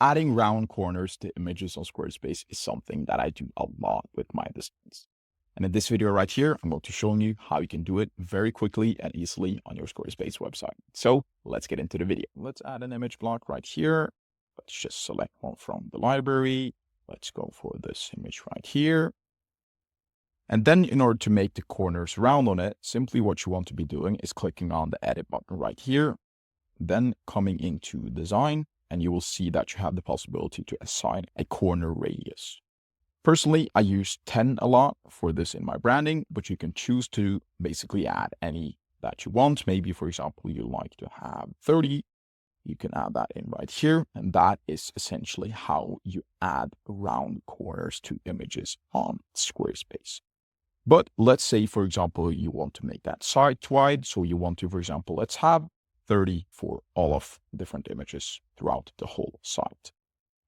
adding round corners to images on Squarespace is something that I do a lot with my designs. And in this video right here, I'm going to show you how you can do it very quickly and easily on your Squarespace website. So let's get into the video. Let's add an image block right here. Let's just select one from the library. Let's go for this image right here. And then in order to make the corners round on it, simply what you want to be doing is clicking on the edit button right here, then coming into design, and you will see that you have the possibility to assign a corner radius. Personally, I use 10 a lot for this in my branding, but you can choose to basically add any that you want. Maybe, for example, you like to have 30. You can add that in right here. And that is essentially how you add round corners to images on Squarespace. But let's say, for example, you want to make that site wide. So you want to, for example, let's have 30 for all of different images throughout the whole site.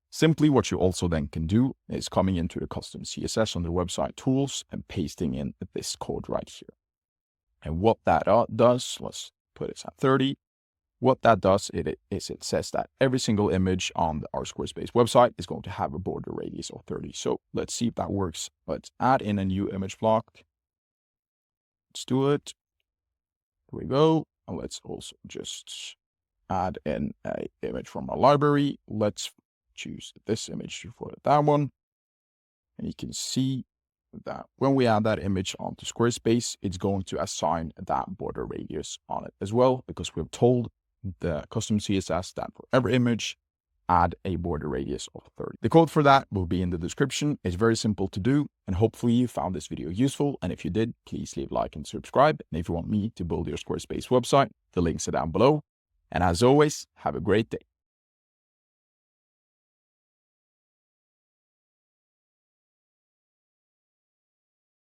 Simply what you also then can do is coming into the custom CSS on the website tools and pasting in this code right here. And what that does, let's put it at 30. What that does it says that every single image on our Squarespace website is going to have a border radius of 30. So let's see if that works. Let's add in a new image block. Let's do it. Here we go. And let's also just add in an image from our library. Let's choose this image for that one. And you can see that when we add that image onto Squarespace, it's going to assign that border radius on it as well, because we've told the custom CSS that for every image, add a border radius of 30. The code for that will be in the description. It's very simple to do, and hopefully you found this video useful. And if you did, please leave a like and subscribe. And if you want me to build your Squarespace website, the links are down below. And as always, have a great day.